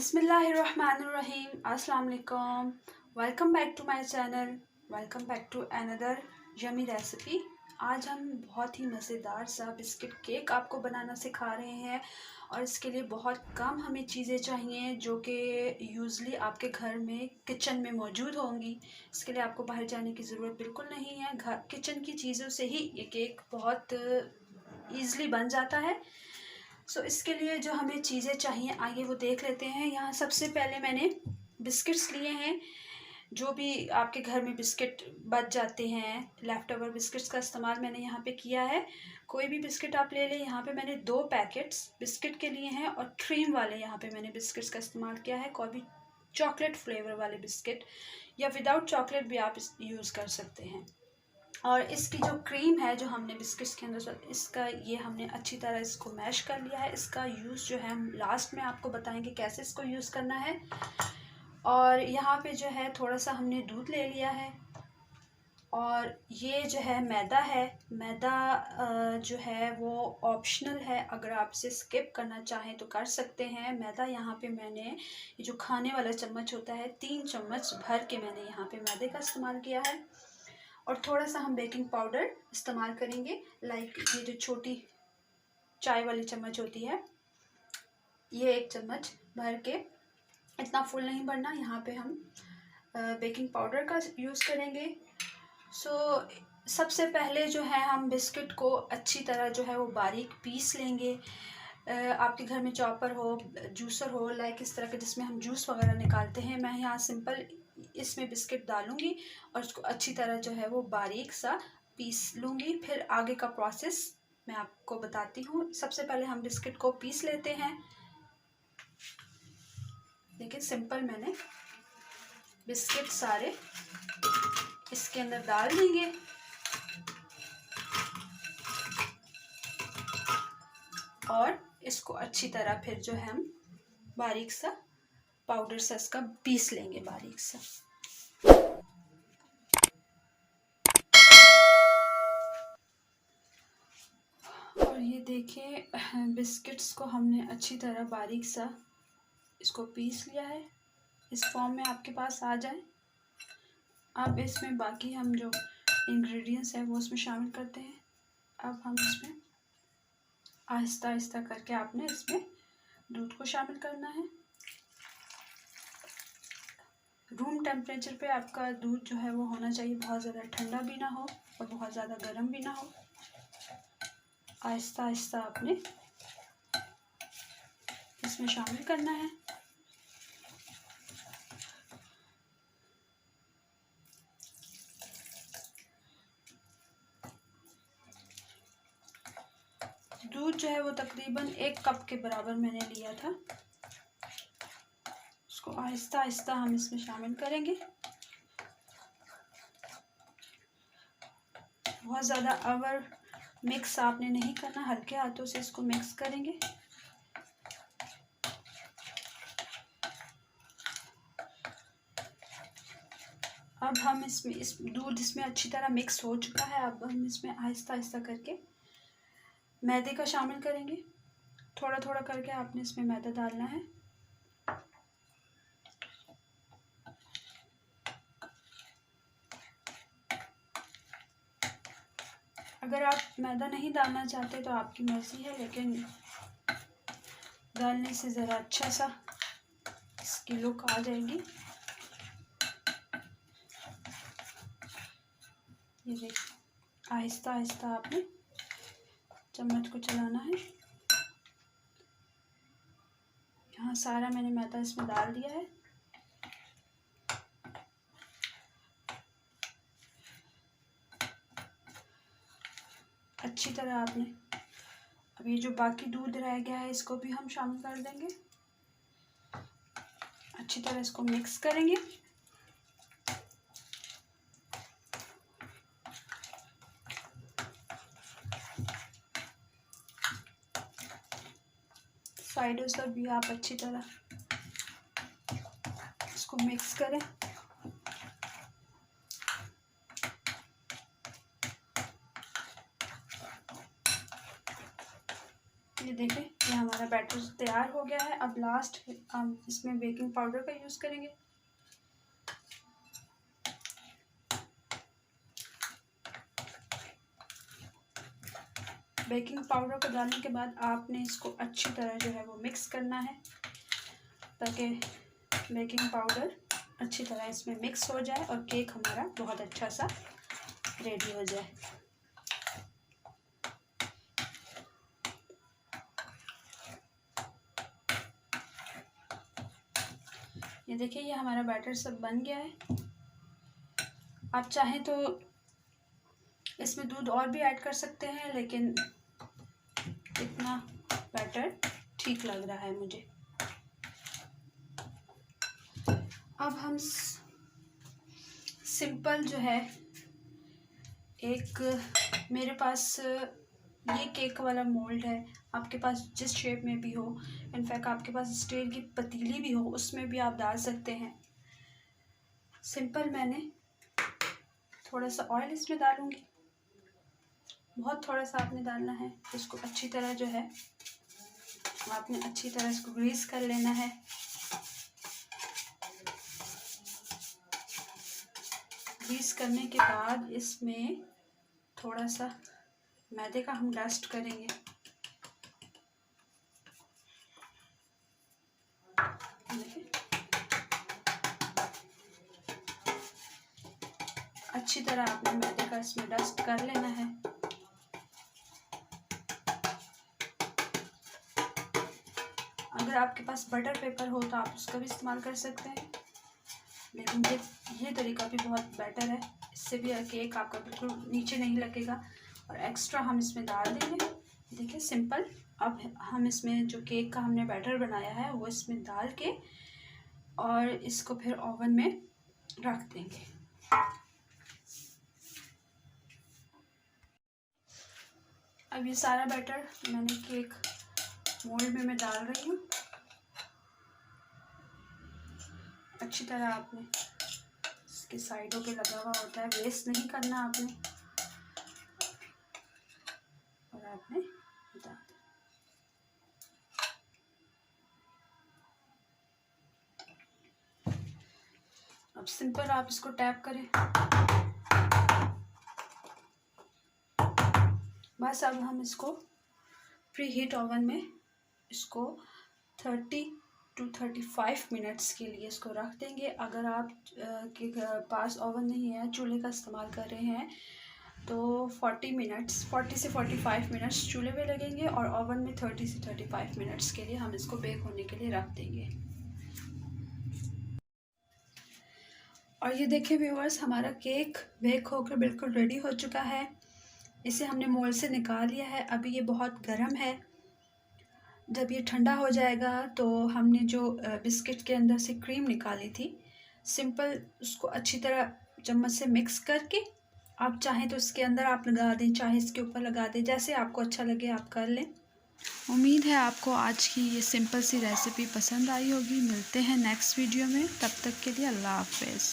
बिस्मिल्लाहिर्रहमानिर्रहीम। अस्सलाम वालेकुम। Welcome back to my channel. Welcome back to another yummy recipe. आज हम बहुत ही मज़ेदार सा बिस्किट केक आपको बनाना सिखा रहे हैं और इसके लिए बहुत कम हमें चीज़ें चाहिए जो कि यूज़ली आपके घर में किचन में मौजूद होंगी। इसके लिए आपको बाहर जाने की ज़रूरत बिल्कुल नहीं है। घर किचन की चीज़ों से ही ये केक बहुत ईज़िली बन जाता है। इसके लिए जो हमें चीज़ें चाहिए आइए वो देख लेते हैं। यहाँ सबसे पहले मैंने बिस्किट्स लिए हैं। जो भी आपके घर में बिस्किट बच जाते हैं, लेफ़्ट ओवर बिस्किट्स का इस्तेमाल मैंने यहाँ पे किया है। कोई भी बिस्किट आप ले लें। यहाँ पे मैंने 2 पैकेट्स बिस्किट के लिए हैं और क्रीम वाले यहाँ पे मैंने बिस्किट्स का इस्तेमाल किया है। कोई भी चॉकलेट फ्लेवर वाले बिस्किट या विदाउट चॉकलेट भी आप यूज़ कर सकते हैं। और इसकी जो क्रीम है जो हमने बिस्किट्स के अंदर इसका ये हमने अच्छी तरह इसको मैश कर लिया है। इसका यूज़ जो है हम लास्ट में आपको बताएंगे कैसे इसको यूज़ करना है। और यहाँ पे जो है थोड़ा सा हमने दूध ले लिया है और ये जो है मैदा है। मैदा जो है वो ऑप्शनल है, अगर आप इसे स्किप करना चाहें तो कर सकते हैं। मैदा यहाँ पे मैंने ये जो खाने वाला चम्मच होता है 3 चम्मच भर के मैंने यहाँ पे मैदे का इस्तेमाल किया है। और थोड़ा सा हम बेकिंग पाउडर इस्तेमाल करेंगे। लाइक ये जो छोटी चाय वाली चम्मच होती है ये 1 चम्मच भर के, इतना फुल नहीं भरना। यहाँ पे हम बेकिंग पाउडर का यूज़ करेंगे। सबसे पहले जो है हम बिस्किट को अच्छी तरह जो है वो बारीक पीस लेंगे। आपके घर में चॉपर हो, जूसर हो, लाइक इस तरह के जिसमें हम जूस वगैरह निकालते हैं। मैं यहाँ सिंपल इसमें बिस्किट डालूंगी और उसको अच्छी तरह जो है वो बारीक सा पीस लूँगी। फिर आगे का प्रोसेस मैं आपको बताती हूँ। सबसे पहले हम बिस्किट को पीस लेते हैं। देखिए सिंपल मैंने बिस्किट सारे इसके अंदर डाल देंगे और इसको अच्छी तरह फिर जो है हम बारीक सा पाउडर सा इसका पीस लेंगे बारीक सा। और ये देखिए बिस्किट्स को हमने अच्छी तरह बारीक सा इसको पीस लिया है। इस फॉर्म में आपके पास आ जाए। अब इसमें बाकी हम जो इंग्रेडिएंट्स है वो उसमें शामिल करते हैं। अब हम इसमें आहिस्ता आहिस्ता करके आपने इसमें दूध को शामिल करना है। रूम टेम्परेचर पे आपका दूध जो है वो होना चाहिए। बहुत ज़्यादा ठंडा भी ना हो और बहुत ज़्यादा गर्म भी ना हो। आहिस्ता आहिस्ता आपने इसमें शामिल करना है। दूध जो है वो तकरीबन 1 कप के बराबर मैंने लिया था। इसको आहिस्ता आहिस्ता हम इसमें शामिल करेंगे। बहुत ज़्यादा अवर मिक्स आपने नहीं करना, हल्के हाथों से इसको मिक्स करेंगे। अब हम इसमें दूध इसमें अच्छी तरह मिक्स हो चुका है। अब हम इसमें आहिस्ता आहिस्ता करके मैदे का शामिल करेंगे। थोड़ा थोड़ा करके आपने इसमें मैदा डालना है। अगर आप मैदा नहीं डालना चाहते तो आपकी मर्ज़ी है, लेकिन डालने से ज़रा अच्छा सा इसकी लुक आ जाएगी। ये देखिए आहिस्ता आहिस्ता आपने चम्मच को चलाना है। यहाँ सारा मैंने मैदा इसमें डाल दिया है। अच्छी तरह आपने अब ये जो बाकी दूध रह गया है इसको भी हम शामिल कर देंगे। अच्छी तरह इसको मिक्स करेंगे। साइडों से भी आप अच्छी तरह इसको मिक्स करें। ये देखें ये हमारा बैटर तैयार हो गया है। अब लास्ट हम इसमें बेकिंग पाउडर का यूज़ करेंगे। बेकिंग पाउडर को डालने के बाद आपने इसको अच्छी तरह जो है वो मिक्स करना है, ताकि बेकिंग पाउडर अच्छी तरह इसमें मिक्स हो जाए और केक हमारा बहुत अच्छा सा रेडी हो जाए। ये देखिए, ये हमारा बैटर सब बन गया है। आप चाहें तो इसमें दूध और भी ऐड कर सकते हैं, लेकिन इतना बैटर ठीक लग रहा है मुझे। अब हम सिंपल जो है, एक मेरे पास ये केक वाला मोल्ड है, आपके पास जिस शेप में भी हो, इनफैक्ट आपके पास स्टील की पतीली भी हो, उसमें भी आप डाल सकते हैं। सिंपल मैंने थोड़ा सा ऑयल इसमें डालूंगी, बहुत थोड़ा सा आपने डालना है। इसको अच्छी तरह जो है आपने अच्छी तरह इसको ग्रीस कर लेना है। ग्रीस करने के बाद इसमें थोड़ा सा मैदे का हम डस्ट करेंगे। अच्छी तरह आपने मैदे का इसमें डस्ट कर लेना है। अगर आपके पास बटर पेपर हो तो आप उसका भी इस्तेमाल कर सकते हैं, लेकिन ये तरीका भी बहुत बेटर है। इससे भी केक आपका बिल्कुल नीचे नहीं लगेगा और एक्स्ट्रा हम इसमें डाल देंगे। देखिए सिंपल। अब हम इसमें जो केक का हमने बैटर बनाया है वो इसमें डाल के और इसको फिर ओवन में रख देंगे। अब ये सारा बैटर मैंने केक मोल्ड में मैं डाल रही हूँ। अच्छी तरह आपने इसके साइडों पे लगा हुआ होता है, वेस्ट नहीं करना आपने, और आपने डाल दिया। अब सिंपल आप इसको टैप करें, बस। अब हम इसको प्री हीट ओवन में इसको 30 to 35 मिनट्स के लिए इसको रख देंगे। अगर आप के पास ओवन नहीं है, चूल्हे का इस्तेमाल कर रहे हैं, तो 40 से 45 मिनट्स चूल्हे पे लगेंगे और ओवन में 30 से 35 मिनट्स के लिए हम इसको बेक होने के लिए रख देंगे। और ये देखिए व्यूअर्स, हमारा केक बेक होकर बिल्कुल रेडी हो चुका है। इसे हमने मोल्ड से निकाल लिया है। अभी ये बहुत गर्म है। जब ये ठंडा हो जाएगा तो हमने जो बिस्किट के अंदर से क्रीम निकाली थी, सिंपल उसको अच्छी तरह चम्मच से मिक्स करके, आप चाहें तो इसके अंदर आप लगा दें, चाहे इसके ऊपर लगा दें, जैसे आपको अच्छा लगे आप कर लें। उम्मीद है आपको आज की ये सिंपल सी रेसिपी पसंद आई होगी। मिलते हैं नेक्स्ट वीडियो में, तब तक के लिए अल्लाह हाफ़िज़।